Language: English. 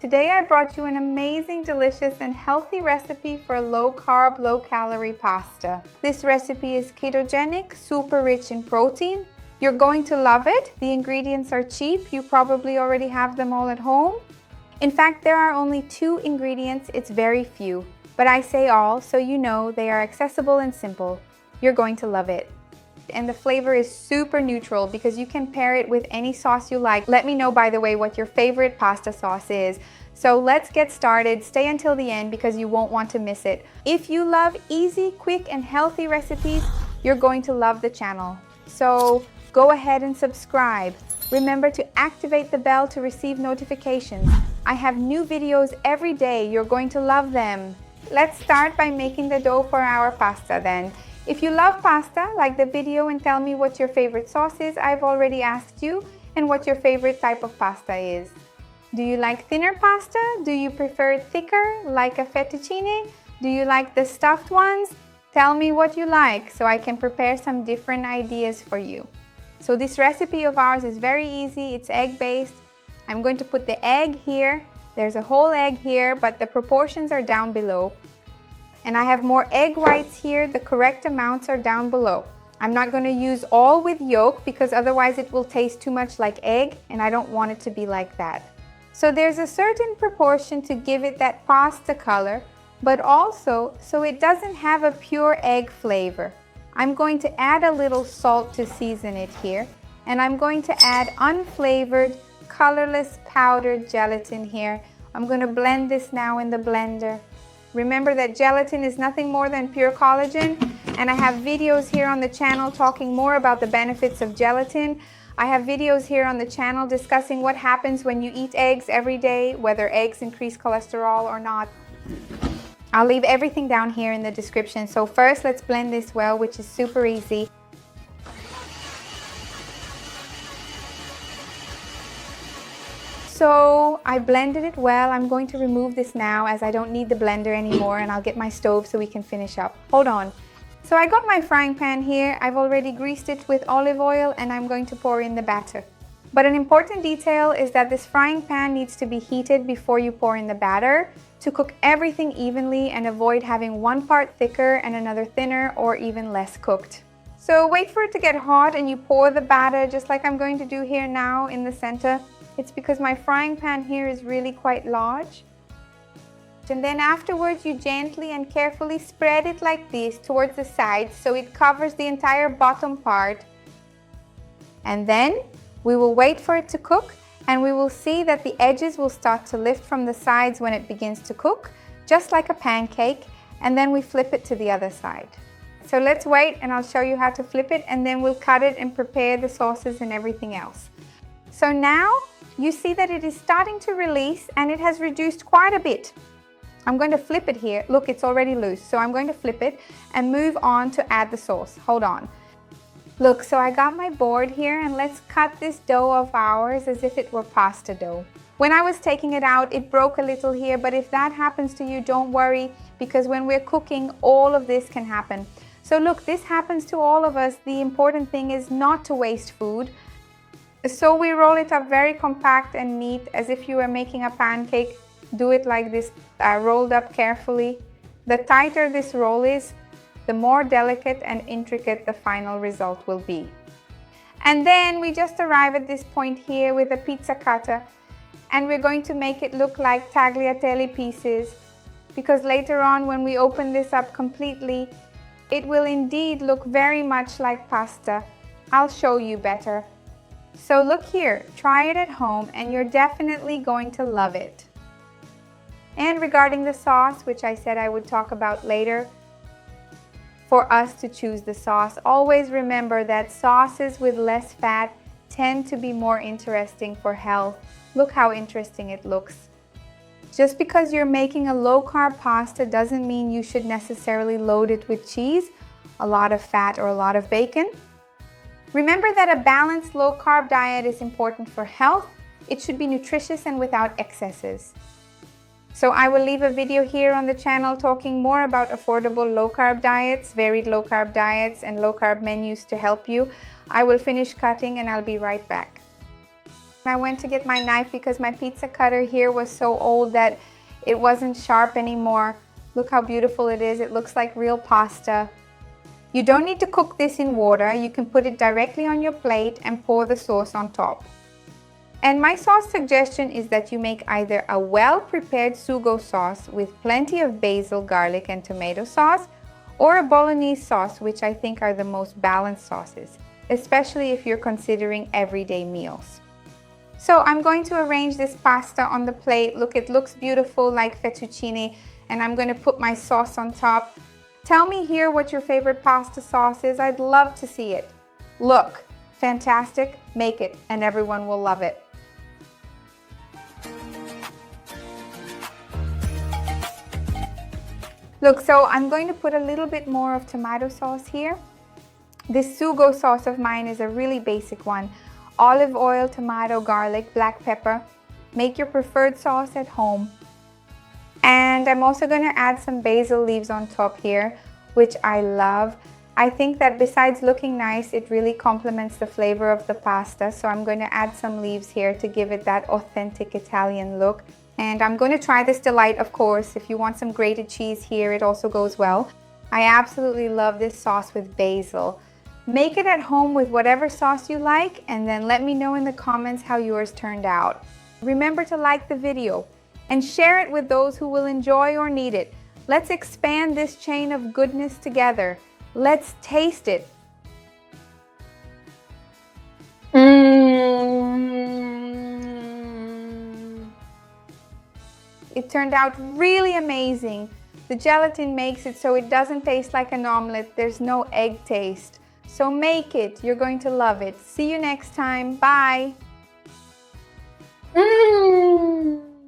Today I brought you an amazing, delicious and healthy recipe for low-carb, low-calorie pasta. This recipe is ketogenic, super rich in protein. You're going to love it. The ingredients are cheap. You probably already have them all at home. In fact, there are only 2 ingredients. It's very few, but I say all so you know they are accessible and simple. You're going to love it. And the flavor is super neutral because you can pair it with any sauce you like. Let me know, by the way, what your favorite pasta sauce is. So let's get started. Stay until the end because you won't want to miss it. If you love easy, quick and healthy recipes, you're going to love the channel. So go ahead and subscribe. Remember to activate the bell to receive notifications. I have new videos every day. You're going to love them. Let's start by making the dough for our pasta then. If you love pasta, like the video and tell me what your favorite sauce is. I've already asked you, and what your favorite type of pasta is. Do you like thinner pasta? Do you prefer thicker, like a fettuccine? Do you like the stuffed ones? Tell me what you like so I can prepare some different ideas for you. So this recipe of ours is very easy. It's egg-based. I'm going to put the egg here. There's a whole egg here, but the proportions are down below. And I have more egg whites here. The correct amounts are down below. I'm not going to use all with yolk because otherwise it will taste too much like egg, and I don't want it to be like that. So there's a certain proportion to give it that pasta color, but also so it doesn't have a pure egg flavor. I'm going to add a little salt to season it here, and I'm going to add unflavored, colorless powdered gelatin here. I'm going to blend this now in the blender. Remember that gelatin is nothing more than pure collagen, and I have videos here on the channel talking more about the benefits of gelatin. I have videos here on the channel discussing what happens when you eat eggs every day, whether eggs increase cholesterol or not. I'll leave everything down here in the description. So first, let's blend this well, which is super easy. So I blended it well. I'm going to remove this now as I don't need the blender anymore, and I'll get my stove so we can finish up. Hold on. So I got my frying pan here. I've already greased it with olive oil and I'm going to pour in the batter. But an important detail is that this frying pan needs to be heated before you pour in the batter to cook everything evenly and avoid having one part thicker and another thinner or even less cooked. So wait for it to get hot and you pour the batter just like I'm going to do here now in the center. It's because my frying pan here is really quite large. And then afterwards you gently and carefully spread it like this towards the sides so it covers the entire bottom part. And then we will wait for it to cook, and we will see that the edges will start to lift from the sides when it begins to cook, just like a pancake, and then we flip it to the other side. So let's wait and I'll show you how to flip it, and then we'll cut it and prepare the sauces and everything else. So now you see that it is starting to release and it has reduced quite a bit. I'm going to flip it here. Look, it's already loose. So I'm going to flip it and move on to add the sauce. Hold on. Look, so I got my board here, and let's cut this dough of ours as if it were pasta dough. When I was taking it out, it broke a little here, but if that happens to you, don't worry, because when we're cooking, all of this can happen. So look, this happens to all of us. The important thing is not to waste food. So we roll it up very compact and neat, as if you were making a pancake. Do it like this, rolled up carefully. The tighter this roll is, the more delicate and intricate the final result will be. And then we just arrive at this point here with a pizza cutter, and we're going to make it look like tagliatelle pieces, because later on when we open this up completely, it will indeed look very much like pasta. I'll show you better. So look here, try it at home and you're definitely going to love it. And regarding the sauce, which I said I would talk about later, for us to choose the sauce, always remember that sauces with less fat tend to be more interesting for health. Look how interesting it looks. Just because you're making a low-carb pasta doesn't mean you should necessarily load it with cheese, a lot of fat or a lot of bacon. Remember that a balanced low-carb diet is important for health. It should be nutritious and without excesses. So I will leave a video here on the channel talking more about affordable low-carb diets, varied low-carb diets, and low-carb menus to help you. I will finish cutting and I'll be right back. I went to get my knife because my pizza cutter here was so old that it wasn't sharp anymore. Look how beautiful it is. It looks like real pasta. You don't need to cook this in water. You can put it directly on your plate and pour the sauce on top. And my sauce suggestion is that you make either a well-prepared sugo sauce with plenty of basil, garlic, and tomato sauce, or a bolognese sauce, which I think are the most balanced sauces, especially if you're considering everyday meals. So I'm going to arrange this pasta on the plate. Look, it looks beautiful like fettuccine, and I'm going to put my sauce on top. Tell me here what your favorite pasta sauce is. I'd love to see it. Look, fantastic. Make it, and everyone will love it. Look, so I'm going to put a little bit more of tomato sauce here. This sugo sauce of mine is a really basic one. Olive oil, tomato, garlic, black pepper. Make your preferred sauce at home. And I'm also going to add some basil leaves on top here, which I love. I think that besides looking nice, it really complements the flavor of the pasta. So I'm going to add some leaves here to give it that authentic Italian look. And I'm going to try this delight, of course. If you want some grated cheese here, it also goes well. I absolutely love this sauce with basil. Make it at home with whatever sauce you like, and then let me know in the comments how yours turned out. Remember to like the video and share it with those who will enjoy or need it. Let's expand this chain of goodness together. Let's taste it. It turned out really amazing. The gelatin makes it so it doesn't taste like an omelet. There's no egg taste. So make it. You're going to love it. See you next time. Bye.